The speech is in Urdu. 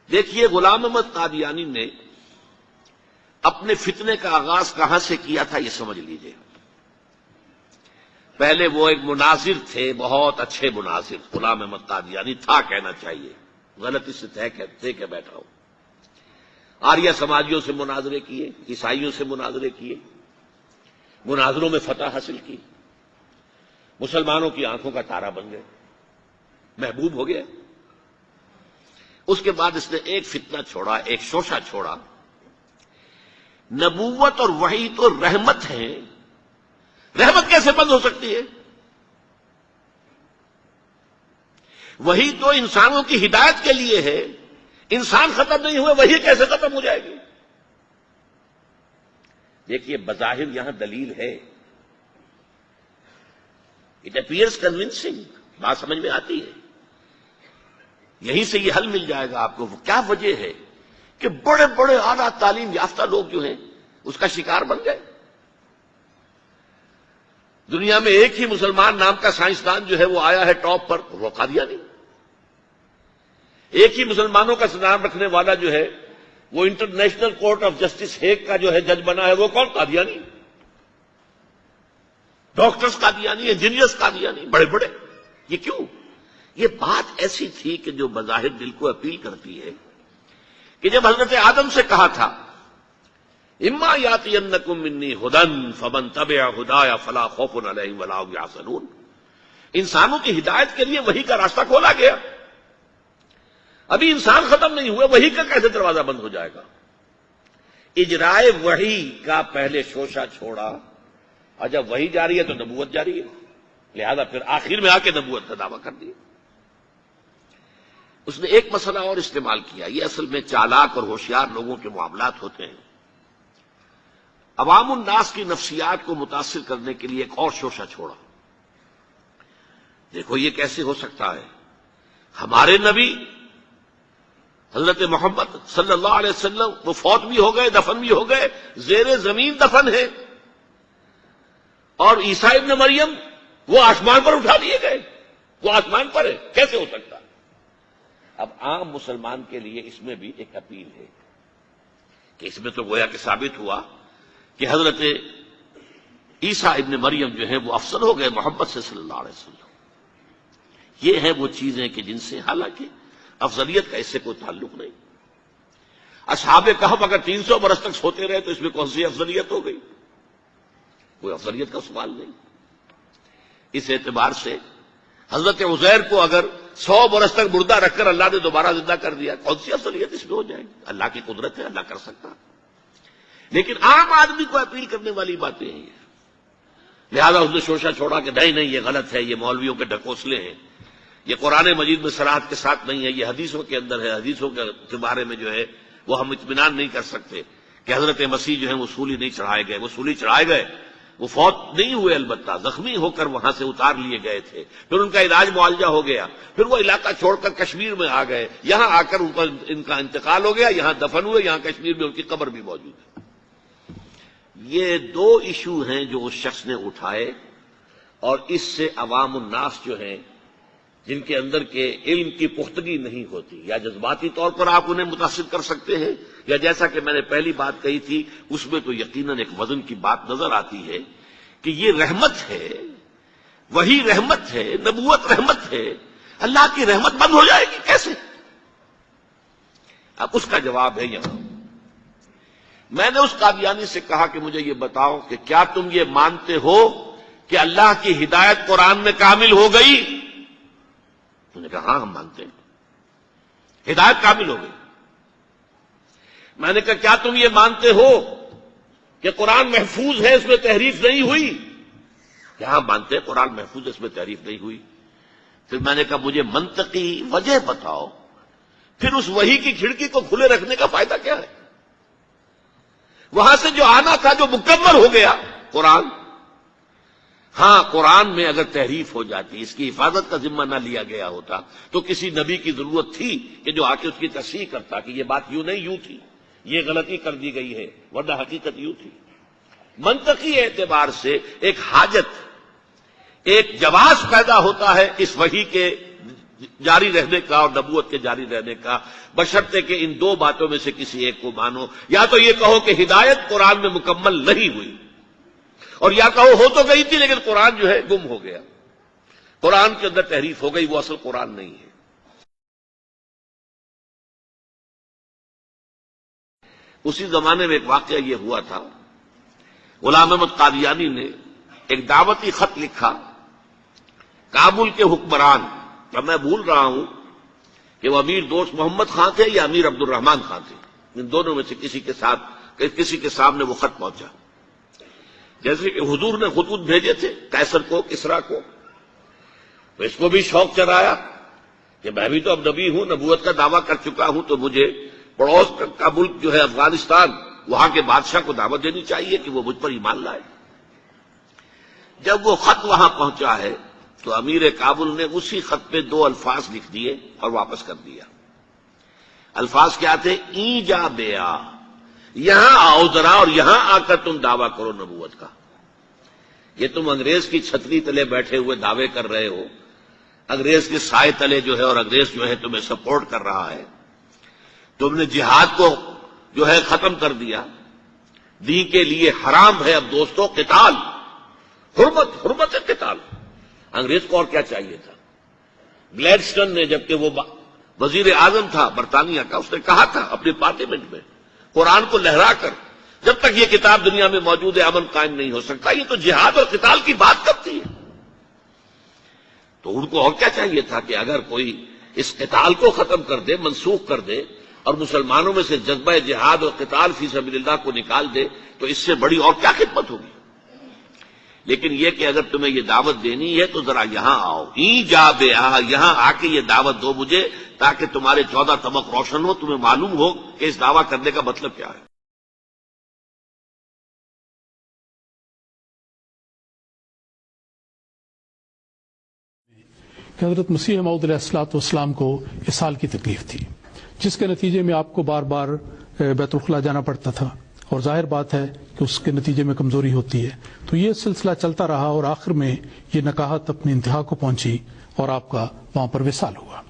دیکھیے غلام احمد قادیانی نے اپنے فتنے کا آغاز کہاں سے کیا تھا یہ سمجھ لیجئے۔ پہلے وہ ایک مناظر تھے، بہت اچھے مناظر، غلام احمد قادیانی تھا کہنا چاہیے، غلطی سے طے کے بیٹھا ہوں۔ آریہ سماجیوں سے مناظرے کیے، عیسائیوں سے مناظرے کیے، مناظروں میں فتح حاصل کی، مسلمانوں کی آنکھوں کا تارا بن گئے، محبوب ہو گیا۔ اس کے بعد اس نے ایک فتنہ چھوڑا، ایک شوشہ چھوڑا، نبوت اور وحی تو رحمت ہے، رحمت کیسے بند ہو سکتی ہے؟ وحی تو انسانوں کی ہدایت کے لیے ہے، انسان ختم نہیں ہوئے وحی کیسے ختم ہو جائے گی؟ دیکھیے بظاہر یہاں دلیل ہے، اٹ اپیئرس کنونسنگ، بات سمجھ میں آتی ہے، یہیں سے یہ حل مل جائے گا آپ کو۔ کیا وجہ ہے کہ بڑے بڑے اعلیٰ تعلیم یافتہ لوگ جو ہیں اس کا شکار بن گئے؟ دنیا میں ایک ہی مسلمان نام کا سائنسدان جو ہے وہ آیا ہے ٹاپ پر، وہ قادیانی۔ ایک ہی مسلمانوں کا نام رکھنے والا جو ہے وہ international court of justice Hague کا جو ہے جج بنا ہے، وہ کون؟ قادیانی۔ ڈاکٹرز قادیانی، انجینئرز قادیانی، بڑے بڑے۔ یہ کیوں؟ یہ بات ایسی تھی کہ جو بظاہر دل کو اپیل کرتی ہے کہ جب حضرت آدم سے کہا تھا اما یاتینکم منی ھدی فمن تبع ھدای فلا خوف علیہم ولا هم یحزنون، انسانوں کی ہدایت کے لیے وحی کا راستہ کھولا گیا، ابھی انسان ختم نہیں ہوئے، وحی کا کیسے دروازہ بند ہو جائے گا؟ اجرائے وحی کا پہلے شوشہ چھوڑا، اور جب وحی جاری ہے تو نبوت جاری ہے، لہذا پھر آخر میں آ کے نبوت کا دعویٰ کر دیا۔ اس نے ایک مسئلہ اور استعمال کیا، یہ اصل میں چالاک اور ہوشیار لوگوں کے معاملات ہوتے ہیں، عوام الناس کی نفسیات کو متاثر کرنے کے لیے ایک اور شوشہ چھوڑا۔ دیکھو یہ کیسے ہو سکتا ہے، ہمارے نبی حضرت محمد صلی اللہ علیہ وسلم وہ فوت بھی ہو گئے، دفن بھی ہو گئے، زیر زمین دفن ہے، اور عیسیٰ ابن مریم وہ آسمان پر اٹھا دیے گئے، وہ آسمان پر ہے، کیسے ہو سکتا؟ اب عام مسلمان کے لیے اس میں بھی ایک اپیل ہے کہ اس میں تو گویا کہ ثابت ہوا کہ حضرت عیسیٰ ابن مریم جو ہے وہ افضل ہو گئے محمد سے صلی اللہ علیہ وسلم۔ یہ ہیں وہ چیزیں کہ جن سے حالانکہ افضلیت کا اس سے کوئی تعلق نہیں۔ اصحاب کہف اگر 300 برس تک سوتے رہے تو اس میں کون سی افضلیت ہو گئی؟ کوئی افضلیت کا سوال نہیں۔ اس اعتبار سے حضرت عزیر کو اگر 100 برس تک مردہ رکھ کر اللہ نے دوبارہ زندہ کر دیا، کون سی افضلیت اس میں ہو جائے گی؟ اللہ کی قدرت ہے، اللہ کر سکتا۔ لیکن عام آدمی کو اپیل کرنے والی باتیں ہیں، لہذا اس نے شوشہ چھوڑا کہ نہیں یہ غلط ہے، یہ مولویوں کے ڈھکوسلے ہیں، یہ قرآن مجید میں صراحت کے ساتھ نہیں ہے، یہ حدیثوں کے اندر ہے، حدیثوں کے بارے میں جو ہے وہ ہم اطمینان نہیں کر سکتے کہ حضرت مسیح جو ہے وہ سولی نہیں چڑھائے گئے، وہ سولی چڑھائے گئے، وہ فوت نہیں ہوئے، البتہ زخمی ہو کر وہاں سے اتار لیے گئے تھے، پھر ان کا علاج معالجہ ہو گیا، پھر وہ علاقہ چھوڑ کر کشمیر میں آ گئے، یہاں آ کر ان کا انتقال ہو گیا، یہاں دفن ہوئے، یہاں کشمیر میں ان کی قبر بھی موجود ہے۔ یہ دو ایشو ہیں جو اس شخص نے اٹھائے، اور اس سے عوام الناس جو ہیں جن کے اندر کے علم کی پختگی نہیں ہوتی، یا جذباتی طور پر آپ انہیں متاثر کر سکتے ہیں، یا جیسا کہ میں نے پہلی بات کہی تھی اس میں تو یقیناً ایک وزن کی بات نظر آتی ہے کہ یہ رحمت ہے، وہی رحمت ہے، نبوت رحمت ہے، اللہ کی رحمت بند ہو جائے گی کیسے؟ اب اس کا جواب ہے یہاں۔ میں نے اس قادیانی سے کہا کہ مجھے یہ بتاؤ کہ کیا تم یہ مانتے ہو کہ اللہ کی ہدایت قرآن میں کامل ہو گئی؟ انہوں نے کہا ہاں ہم مانتے ہیں، ہدایت کامل ہو گئی۔ میں نے کہا کیا تم یہ مانتے ہو کہ قرآن محفوظ ہے، اس میں تحریف نہیں ہوئی؟ کیا مانتے ہیں قرآن محفوظ ہے، اس میں تحریف نہیں ہوئی؟ پھر میں نے کہا مجھے منطقی وجہ بتاؤ، پھر اس وحی کی کھڑکی کو کھلے رکھنے کا فائدہ کیا ہے؟ وہاں سے جو آنا تھا جو مکمل ہو گیا قرآن، ہاں قرآن میں اگر تحریف ہو جاتی، اس کی حفاظت کا ذمہ نہ لیا گیا ہوتا تو کسی نبی کی ضرورت تھی کہ جو آ کے اس کی تصحیح کرتا کہ یہ بات یوں نہیں یوں تھی، یہ غلطی کر دی گئی ہے، ورنہ حقیقت یوں تھی۔ منطقی اعتبار سے ایک حاجت، ایک جواز پیدا ہوتا ہے اس وحی کے جاری رہنے کا اور نبوت کے جاری رہنے کا، بشرطے کہ ان دو باتوں میں سے کسی ایک کو مانو. یا تو یہ کہو کہ ہدایت قرآن میں مکمل نہیں ہوئی، اور یا کہو ہو تو گئی تھی لیکن قرآن جو ہے گم ہو گیا، قرآن کے اندر تحریف ہو گئی، وہ اصل قرآن نہیں ہے. اسی زمانے میں ایک واقعہ یہ ہوا تھا، غلام احمد قادیانی نے ایک دعوتی خط لکھا کابل کے حکمران. اب میں بھول رہا ہوں کہ وہ امیر دوست محمد خان تھے یا امیر عبد الرحمان خان تھے، ان دونوں میں سے کسی کے سامنے وہ خط پہنچا. جیسے کہ حضور نے خطوط بھیجے تھے قیصر کو، کسریٰ کو، تو اس کو بھی شوق چڑھایا کہ میں بھی تو اب نبی ہوں، نبوت کا دعویٰ کر چکا ہوں، تو مجھے پڑوس کا ملک جو ہے افغانستان، وہاں کے بادشاہ کو دعوت دینی چاہیے کہ وہ مجھ پر ایمان لائے. جب وہ خط وہاں پہنچا ہے تو امیر کابل نے اسی خط پہ 2 الفاظ لکھ دیے اور واپس کر دیا. الفاظ کیا تھے؟ ای جا بیا، یہاں آؤ ذرا اور یہاں آ کر تم دعویٰ کرو نبوت کا. یہ تم انگریز کی چھتری تلے بیٹھے ہوئے دعوے کر رہے ہو، انگریز کے سائے تلے جو ہے، اور انگریز جو ہے تمہیں سپورٹ کر رہا ہے. تم نے جہاد کو جو ہے ختم کر دیا، دین کے لیے حرام ہے اب دوستو قتال، حرمت قتال. انگریز کو اور کیا چاہیے تھا؟ گلیڈسٹن نے، جبکہ وہ وزیر اعظم تھا برطانیہ کا، اس نے کہا تھا اپنے پارلیمنٹ میں قرآن کو لہرا کر، جب تک یہ کتاب دنیا میں موجود ہے امن قائم نہیں ہو سکتا. یہ تو جہاد اور قتال کی بات کرتی ہے. تو ان کو اور کیا چاہیے تھا کہ اگر کوئی اس قتال کو ختم کر دے، منسوخ کر دے، اور مسلمانوں میں سے جذبہ جہاد اور قتال فی سبیل اللہ کو نکال دے، تو اس سے بڑی اور کیا خدمت ہوگی. لیکن یہ کہ اگر تمہیں یہ دعوت دینی ہے تو ذرا یہاں آؤ، ای جا بے آ، یہاں آ کے یہ دعوت دو مجھے، تاکہ تمہارے 14 طبق روشن ہو، تمہیں معلوم ہو کہ اس دعویٰ کرنے کا مطلب کیا ہے. کہ حضرت مسیح موعود علیہ الصلوۃ والسلام کو اسہال کی تکلیف تھی، جس کے نتیجے میں آپ کو بار بار بیت الخلاء جانا پڑتا تھا، اور ظاہر بات ہے کہ اس کے نتیجے میں کمزوری ہوتی ہے. تو یہ سلسلہ چلتا رہا اور آخر میں یہ نکاحت اپنی انتہا کو پہنچی اور آپ کا وہاں پر وصال ہوا.